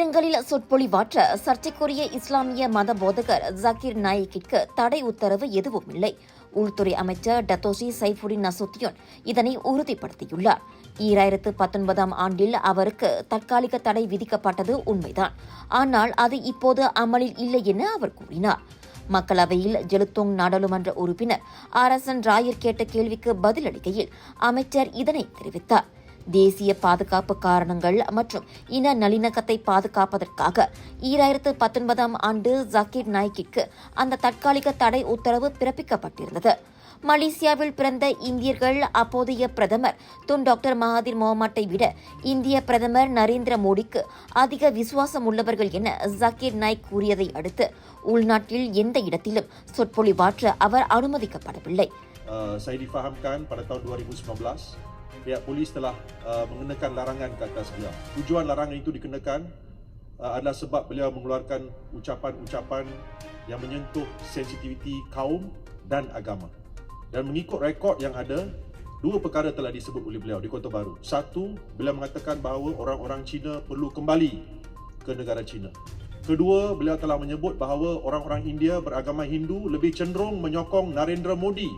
இடங்களில் சொற்பொழிவாற்ற சர்ச்சைக்குரிய இஸ்லாமிய மத போதகர் ஜாகிர் நாயிக்கிற்கு தடை உத்தரவு எதுவும் இல்லை. உள்துறை அமைச்சர் டத்தோஷி சைஃபுடின் நசுத்தியோன் இதனை உறுதிப்படுத்தியுள்ளார். 2019 ஆண்டில் அவருக்கு தற்காலிக தடை விதிக்கப்பட்டது உண்மைதான். ஆனால் அது இப்போது அமலில் இல்லை என அவர் கூறினார். மக்களவையில் ஜெலுத்தோங் நாடாளுமன்ற உறுப்பினர் ஆர்எஸ்என் ராயர் கேட்ட கேள்விக்கு பதிலளிக்கையில் அமைச்சர் இதனை தெரிவித்தார். தேசிய பாதுகாப்பு காரணங்கள் மற்றும் இன நல்லிணக்கத்தை பாதுகாப்பதற்காக 2019 ஆண்டு ஜாகிர் நாயிக்கிற்கு அந்த தற்காலிக தடை உத்தரவு பிறப்பிக்கப்பட்டிருந்தது. மலேசியாவில் பிறந்த இந்தியர்கள் அப்போதைய பிரதமர் துன் டாக்டர் மகாதீர் முகமட்டை விட இந்திய பிரதமர் நரேந்திர மோடிக்கு அதிக விசுவாசம் உள்ளவர்கள் என ஜாகிர் நாயிக் கூறியதை அடுத்து உள்நாட்டில் எந்த இடத்திலும் சொற்பொழிவாற்ற அவர் அனுமதிக்கப்படவில்லை. Saya difahamkan pada tahun 2019 pihak polis telah mengenakan larangan ke atas beliau. Tujuan larangan itu dikenakan adalah sebab beliau mengeluarkan ucapan-ucapan yang menyentuh sensitiviti kaum dan agama. Dan mengikut rekod yang ada, dua perkara telah disebut oleh beliau di Kota Baru. Satu, beliau mengatakan bahawa orang-orang Cina perlu kembali ke negara Cina. Kedua, beliau telah menyebut bahawa orang-orang India beragama Hindu lebih cenderung menyokong Narendra Modi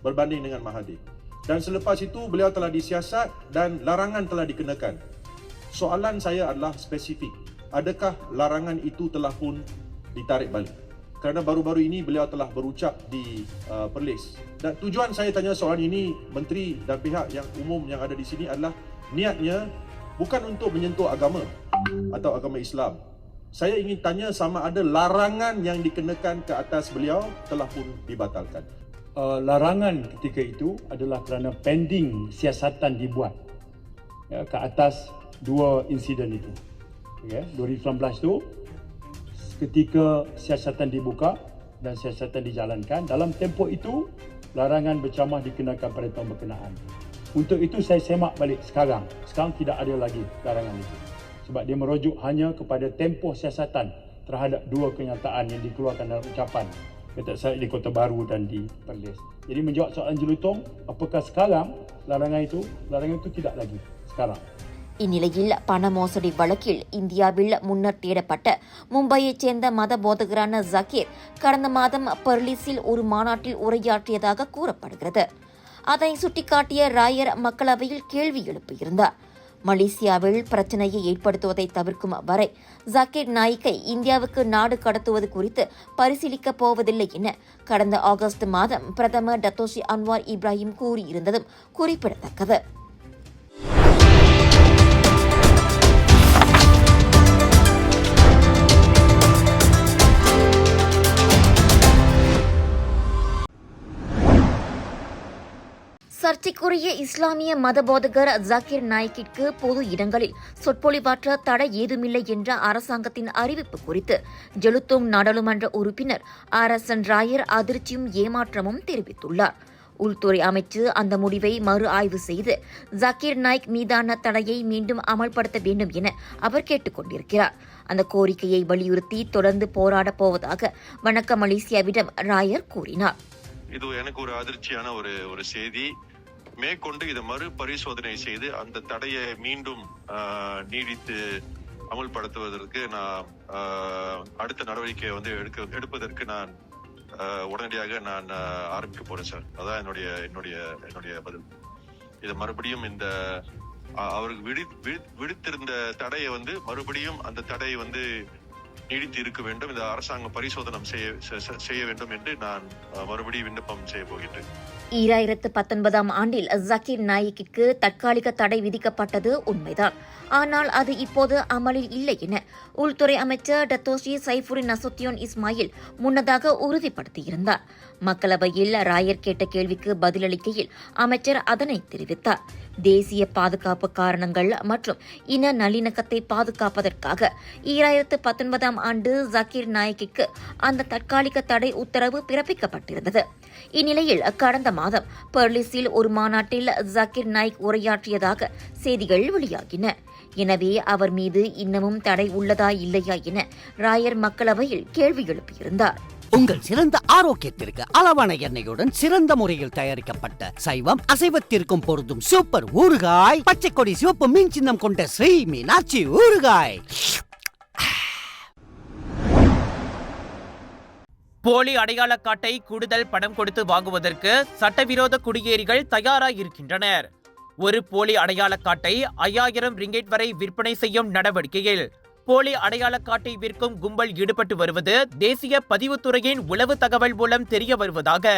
berbanding dengan Mahathir. Dan selepas itu beliau telah disiasat dan larangan telah dikenakan. Soalan saya adalah spesifik. Adakah larangan itu telah pun ditarik balik? Kerana baru-baru ini beliau telah berucap di Perlis. Dan tujuan saya tanya soalan ini menteri dan pihak yang umum yang ada di sini adalah niatnya bukan untuk menyentuh agama atau agama Islam. Saya ingin tanya sama ada larangan yang dikenakan ke atas beliau telah pun dibatalkan. Larangan ketika itu adalah kerana pending siasatan dibuat ke atas dua insiden itu. 2019 itu ketika siasatan dibuka dan siasatan dijalankan, dalam tempoh itu larangan bercamah dikenakan pada tahun berkenaan. Untuk itu saya semak balik sekarang. Sekarang tidak ada lagi larangan itu. Sebab dia merujuk hanya kepada tempoh siasatan terhadap dua kenyataan yang dikeluarkan dalam ucapan kata saya di Kota Baru dan di Perlis. Jadi menjawab soalan Jelutong, apakah sekarang larangan itu tidak lagi sekarang. இந்நிலையில் பண மோசடி வழக்கில் இந்தியாவில் முன்னர் தேடப்பட்ட மும்பையைச் சேர்ந்த மத போதகரான ஜாகிர் கடந்த மாதம் பர்லிஸில் ஒரு மாநாட்டில் உரையாற்றியதாக கூறப்படுகிறது. அதனை சுட்டிக்காட்டிய ராயர் மக்களவையில் கேள்வி எழுப்பியிருந்தார். மலேசியாவில் பிரச்சனையை ஏற்படுத்துவதை தவிர்க்கும் வரை ஜாகிர் நாயிக்கை இந்தியாவுக்கு நாடு கடத்துவது குறித்து பரிசீலிக்கப் போவதில்லை என கடந்த ஆகஸ்ட் மாதம் பிரதமர் டத்தோஷி அன்வார் இப்ராஹிம் கூறியிருந்ததும் குறிப்பிடத்தக்கது. சர்ச்சைக்குரிய இஸ்லாமிய மத போதகர் ஜாகிர் நாயிக்கிற்கு பொது இடங்களில் சொற்பொழிவாற்ற தடை ஏதுமில்லை என்ற அரசாங்கத்தின் அறிவிப்பு குறித்து ஜெலுத்தோங் நாடாளுமன்ற உறுப்பினர் ஆர்எஸ்என் ராயர் அதிர்ச்சியும் ஏமாற்றமும் தெரிவித்துள்ளார். உள்துறை அமைச்சு அந்த முடிவை மறு ஆய்வு செய்து ஜாகிர் நாயிக் மீதான தடையை மீண்டும் அமல்படுத்த வேண்டும் என அவர் கேட்டுக் கொண்டிருக்கிறார். அந்த கோரிக்கையை வலியுறுத்தி தொடர்ந்து போராடப் போவதாக வணக்க மலேசியாவிடம் ராயர் கூறினார். இது எனக்கு ஒரு அதிர்ச்சியான ஒரு செய்தி. மேற்கொண்டு இதை மறு பரிசோதனை செய்து அந்த தடையை மீண்டும் நீடித்து அமல்படுத்துவதற்கு நான் அடுத்த நடவடிக்கையை எடுப்பதற்கு நான் உடனடியாக நான் ஆரம்பிக்க போறேன் சார். அதான் என்னுடைய பதில். இது மறுபடியும் இந்த அவருக்கு விடுத்திருந்த தடையை மறுபடியும் அந்த தடை நீடித்து இருக்க வேண்டும். இந்த அரசாங்கம் பரிசோதனை செய்ய வேண்டும் என்று நான் மறுபடியும் விண்ணப்பம் செய்ய போகின்றேன். 2019 ஆண்டில் ஜாகிர் நாயிக்கிற்கு தற்காலிக தடை விதிக்கப்பட்டது உண்மைதான். ஆனால் அது இப்போது அமலில் இல்லை என உள்துறை அமைச்சர் டத்தோஷி சைஃபுடின் நசுத்தியோன் இஸ்மாயில் முன்னதாக உறுதிப்படுத்தியிருந்தார். மக்களவையில் ராயர் கேட்ட கேள்விக்கு பதிலளிக்கையில் அமைச்சர் அதனை தெரிவித்தார். தேசிய பாதுகாப்பு காரணங்கள் மற்றும் இன நல்லிணக்கத்தை பாதுகாப்பதற்காக 2019 ஆண்டு ஜாகிர் நாயிக்கிற்கு அந்த தற்காலிக தடை உத்தரவு பிறப்பிக்கப்பட்டிருந்தது. இந்நிலையில் கடந்த மாதம் பர்லிஸில் ஒரு மாநாட்டில் ஜாகிர் நாயிக் உரையாற்றியதாக செய்திகள் வெளியாகின. எனவே அவர் மீது இன்னமும் தடை உள்ளதா இல்லையா என ராயர் மக்களவையில் கேள்வி எழுப்பியிருந்தார். உங்கள் சிறந்த ஆரோக்கியத்திற்கு அளவான எண்ணெயுடன் சிறந்த முறையில் தயாரிக்கப்பட்ட சைவம் அசைவத்திற்கும் பொருந்தும் சூப்பர் ஊறுகாய், பச்சை கொடி சிவப்பு மீன் சின்னம் கொண்ட ஸ்ரீ மீனாட்சி ஊறுகாய். போலி அடையாள காட்டை கூடுதல் பணம் கொடுத்து வாங்குவதற்கு சட்டவிரோத குடியேறிகள் தயாராகியிருக்கின்றனர். ஒரு போலி அடையாள காட்டை 5000 ரிங்கெட் வரை விற்பனை செய்யும் நடவடிக்கையில் போலி அடையாள காட்டை விற்கும் கும்பல் ஈடுபட்டு வருவது தேசிய பதிவுத்துறையின் உளவு தகவல் மூலம் தெரிய வருவதாக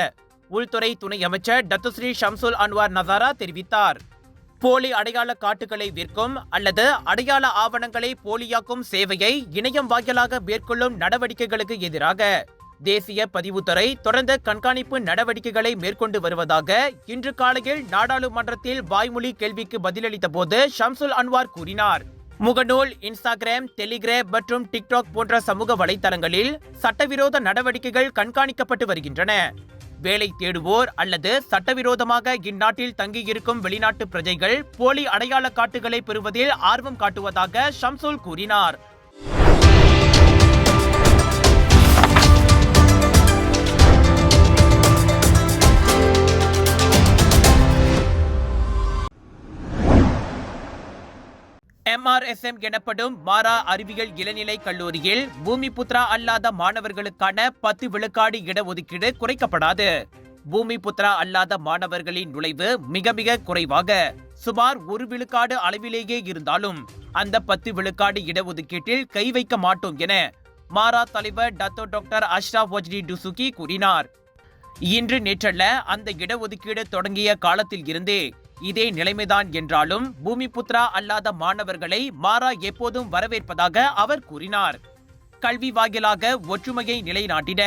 உள்துறை துணை அமைச்சர் டத்துஸ்ரீ ஷம்சுல் அன்வார் நசாரா தெரிவித்தார். போலி அடையாள காட்டுகளை விற்கும் அல்லது அடையாள ஆவணங்களை போலியாக்கும் சேவையை இணையம் வாயிலாக மேற்கொள்ளும் நடவடிக்கைகளுக்கு எதிராக தேசிய பதிவுத்துறை தொடர்ந்து கண்காணிப்பு நடவடிக்கைகளை மேற்கொண்டு வருவதாக இன்று காலையில் நாடாளுமன்றத்தில் வாய்மொழி கேள்விக்கு பதிலளித்த போது ஷம்சுல் அன்வார் கூறினார். முகநூல், இன்ஸ்டாகிராம், டெலிகிராம் மற்றும் டிக்டாக் போன்ற சமூக வலைதளங்களில் சட்டவிரோத நடவடிக்கைகள் கண்காணிக்கப்பட்டு வருகின்றன. வேலை தேடுவோர் அல்லது சட்டவிரோதமாக இந்நாட்டில் தங்கியிருக்கும் வெளிநாட்டு பிரஜைகள் போலி அடையாள காட்டுகளை பெறுவதில் ஆர்வம் காட்டுவதாக ஷம்சுல் கூறினார். MRSM எனப்படும் மாரா அறிவியல் இளநிலை கல்லூரியில் பூமிபுத்ரா அல்லாத மாணவர்களுக்கான 10 விழுக்காடு இடஒதுக்கீடு குறைக்கப்படாது. பூமிபுத்ரா அல்லாத மாணவர்களின் நுழைவு மிக மிக குறைவாக சுமார் 1 விழுக்காடு அளவிலேயே இருந்தாலும் அந்த 10 விழுக்காடு இடஒதுக்கீட்டில் கை வைக்க மாட்டோம் என மாரா தலைவர் டாக்டர் அஷ்ரப் வஜ்டி டுசுகி கூறினார். இன்று நேற்றல்ல, அந்த இடஒதுக்கீடு தொடங்கிய காலத்தில் இருந்தே இதே நிலைமைதான் என்றாலும் பூமிபுத்ரா அல்லாத மாணவர்களை மாரா எப்போதும் வரவேற்பதாக அவர் கூறினார். கல்வி வாயிலாக ஒற்றுமையை நிலைநாட்டிட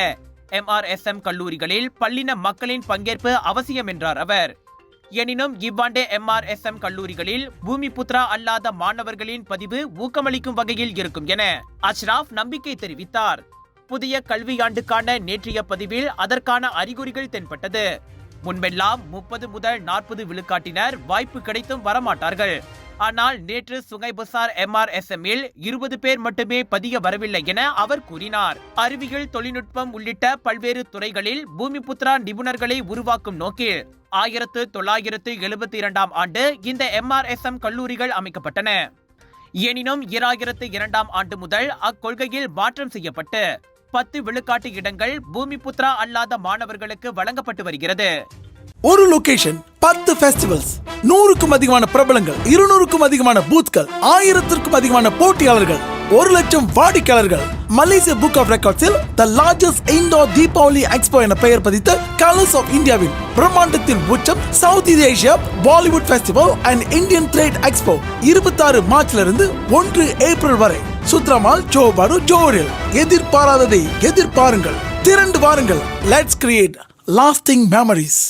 MRSM கல்லூரிகளில் பல்லின மக்களின் பங்கேற்பு அவசியம் என்றார் அவர். எனினும் இவ்வாண்டு MRSM கல்லூரிகளில் பூமிபுத்ரா அல்லாத மாணவர்களின் பதிவு ஊக்கமளிக்கும் வகையில் இருக்கும் என அஷ்ராப் நம்பிக்கை தெரிவித்தார். புதிய கல்வியாண்டுக்கான நேற்றைய பதிவில் அதற்கான அறிகுறிகள் தென்பட்டது. முன்பெல்லாம் 30 முதல் 40 விழுக்காட்டினர் வாய்ப்பு கிடைத்தும் வரமாட்டார்கள். ஆனால் நேற்று சுங்கைபசார் MRSM-இல் 20 பேர் மட்டுமே பதிய வரவில்லை என அவர் கூறினார். அறிவியல், தொழில்நுட்பம் உள்ளிட்ட பல்வேறு துறைகளில் பூமிபுத்ரா நிபுணர்களை உருவாக்கும் நோக்கில் 1972ஆம் ஆண்டு இந்த MRSM கல்லூரிகள் அமைக்கப்பட்டன. எனினும் 2002ஆம் ஆண்டு முதல் அக்கொள்கையில் மாற்றம் செய்யப்பட்டு 10 விழுக்காட்டு இடங்கள் பூமிபுத்ரா அல்லாத மாணவர்களுக்கு வழங்கப்பட்டு வருகிறது. ஒரு லொகேஷன், 10 ஃபெஸ்டிவல்ஸ், 100க்கும் அதிகமான பிரபலங்கள், 200க்கும் அதிகமான பூத்கள், 1000க்கும் அதிகமான போட்டியாளர்கள், 1,00,000 வாடிக்கையாளர்கள். மலேசியா புக் ஆஃப் ரெக்கார்ட்ஸில் the largest indoor Deepavali expo என பெயர் பதித்த கலர்ஸ் ஆஃப் இந்தியாவின் பிரம்மாண்டத்தின் உச்சம் south east Asia Bollywood festival and Indian trade expo 26 மார்ச்லிருந்து 1 ஏப்ரல் வரை சுத்ரமால் ஜோபாடு ஜோரில். எதிர்பாராததை எதிர்பாருங்கள், திரண்டு வாருங்கள். Let's create lasting memories.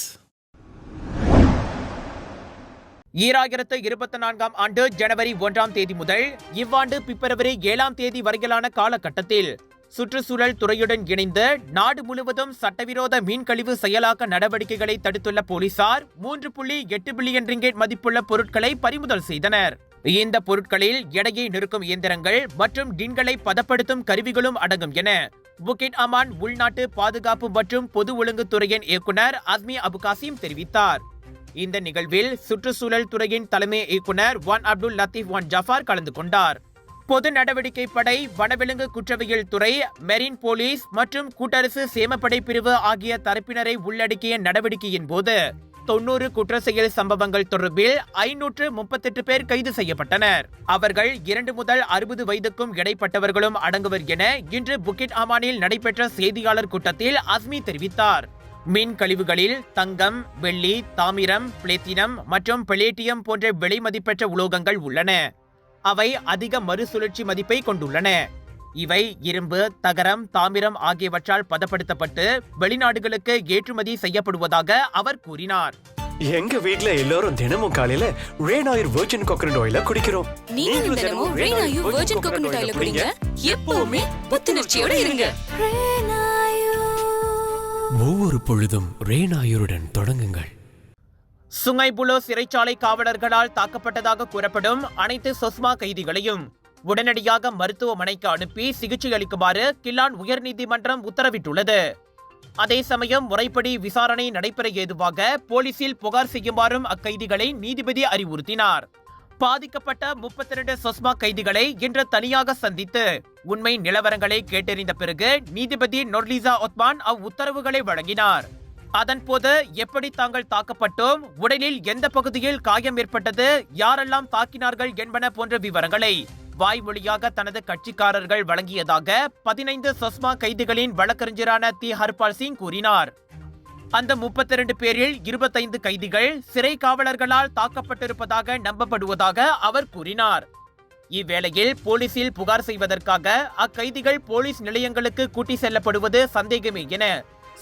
2024ஆம் ஆண்டு ஜனவரி 1ஆம் தேதி முதல் இவ்வாண்டு பிப்ரவரி 7ஆம் தேதி வரையிலான காலகட்டத்தில் சுற்றுச்சூழல் துறையுடன் இணைந்து நாடு முழுவதும் சட்டவிரோத மீன்கழிவு செயலாக்க நடவடிக்கைகளை தடுத்துள்ள போலீசார் 3.8 பில்லியன் ரிங்கெட் மதிப்புள்ள பொருட்களை பறிமுதல் செய்தனர். இந்த பொருட்களில் எடையை நிறுக்கும் இயந்திரங்கள் மற்றும் டின்களை பதப்படுத்தும் கருவிகளும் அடங்கும் என புக்கிட் அமான் உள்நாட்டு பாதுகாப்பு மற்றும் பொது ஒழுங்கு துறையின் இயக்குனர் அஸ்மி அபுகாசிம் தெரிவித்தார். இந்த நிகழ்வில் சுற்றுச்சூழல் துறையின் தலைமை இயக்குனர் வான் அப்துல் லத்தீப் வான் ஜஃபார் கலந்து கொண்டார். பொது நடவடிக்கை படை, வனவிலங்கு குற்றவியல் துறை, மெரின் போலீஸ் மற்றும் கூட்டரசு சேமப்படை பிரிவு ஆகிய தரப்பினரை உள்ளடக்கிய நடவடிக்கையின் போது 90 குற்ற செயல் சம்பவங்கள் தொடர்பில் 538 பேர் கைது செய்யப்பட்டனர். அவர்கள் 2 முதல் 60 வயதுக்கும் இடைப்பட்டவர்களும் அடங்குவர் என இன்று புக்கிட் அமானில் நடைபெற்ற செய்தியாளர் கூட்டத்தில் அஸ்மி தெரிவித்தார். மீன் கழிவுகளில் தங்கம், வெள்ளி, தாமிரம், பிளேத்தினம் மற்றும் பெலேட்டியம் போன்ற விலை மதிப்பெற்ற உலோகங்கள் உள்ளன. அவை அதிக மறுசுழற்சி மதிப்பை கொண்டுள்ளன. இவை இரும்பு, தகரம், தாமிரம் ஆகியவற்றால் பதப்படுத்தப்பட்டு வெளிநாடுகளுக்கு ஏற்றுமதி செய்யப்படுவதாக அவர் கூறினார். எங்க வீட்ல எல்லாரும் தினமும் காலையில ரெயின் ஆயில் வெர்ஜின் கோகனட் ஆயில குடிக்கிறோம். நீங்களும் தினமும் ரெயின் ஆயில் வெர்ஜின் கோகனட் ஆயில குடிங்க. எப்பவுமே புத்துணர்ச்சியோட இருங்க. ஒவ்வொரு பொழுதும் ரெயின் ஆயிலுடன் தொடங்குங்கள். சுங்கைபுலோ சிறைச்சாலை காவலர்களால் தாக்கப்பட்டதாக கூறப்படும் அனைத்து சொஸ்மா கைதிகளையும் உடனடியாக மருத்துவமனைக்கு அனுப்பி சிகிச்சை அளிக்குமாறு கில்லான் உயர்நீதிமன்றம் உத்தரவிட்டுள்ளது. அதே சமயம் முறைப்படி விசாரணை நடைபெற ஏதுவாக போலீசில் புகார் செய்யுமாறும் அக்கைதிகளை நீதிபதி அறிவுறுத்தினார். பாதிக்கப்பட்ட 32 சொஸ்மா கைதிகளை இன்று தனியாக சந்தித்து உண்மை நிலவரங்களை கேட்டறிந்த பிறகு நீதிபதி நொர்லிசா ஒத்மான் அவ்வுத்தரவுகளை வழங்கினார். அதன்போது எப்படி தாங்கள் தாக்கப்பட்டோம், உடலில் எந்த பகுதியில் காயம் ஏற்பட்டது, யாரெல்லாம் தாக்கினார்கள் என்பன போன்ற விவரங்களை வாய்மொழியாக தனது கட்சிக்காரர்கள் வழங்கியதாக 15 சொஸ்மா கைதிகளின் வழக்கறிஞரான தி ஹர்பால் சிங் கூறினார். அந்த 32 பேரில் 25 கைதிகள் சிறை காவலர்களால் தாக்கப்பட்டிருப்பதாக நம்பப்படுவதாக அவர் கூறினார். இவ்வேளையில் போலீசில் புகார் செய்வதற்காக அக்கைதிகள் போலீஸ் நிலையங்களுக்கு கூட்டி செல்லப்படுவது சந்தேகமே என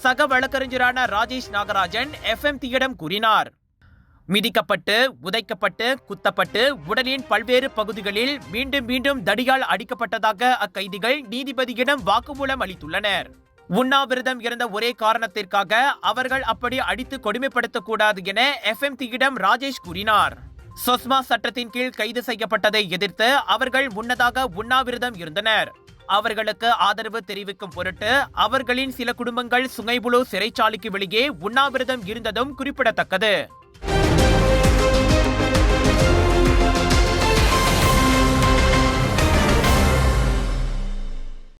சக வழக்கறிஞரான ராஜேஷ் நாகராஜன் FMT-யிடம் கூறினார். மிதிக்கப்பட்டு, உதைக்கப்பட்டு, குத்தப்பட்டு உடலின் பல்வேறு பகுதிகளில் மீண்டும் மீண்டும் தடியால் அடிக்கப்பட்டதாக அக்கைதிகள் நீதிபதியிடம் வாக்குமூலம் அளித்துள்ளனர். உண்ணாவிரதம் இருந்த ஒரே காரணத்திற்காக அவர்கள் அப்படி அடித்து கொடுமைப்படுத்தக்கூடாது என FMT-யிடம் ராஜேஷ் கூறினார். சொஸ்மா சட்டத்தின் கீழ் கைது செய்யப்பட்டதை எதிர்த்து அவர்கள் முன்னதாக உண்ணாவிரதம் இருந்தனர். அவர்களுக்கு ஆதரவு தெரிவிக்கும் பொருட்டு அவர்களின் சில குடும்பங்கள் சுங்கைபுலு சிறைச்சாலைக்கு வெளியே உண்ணாவிரதம் இருந்ததும் குறிப்பிடத்தக்கது.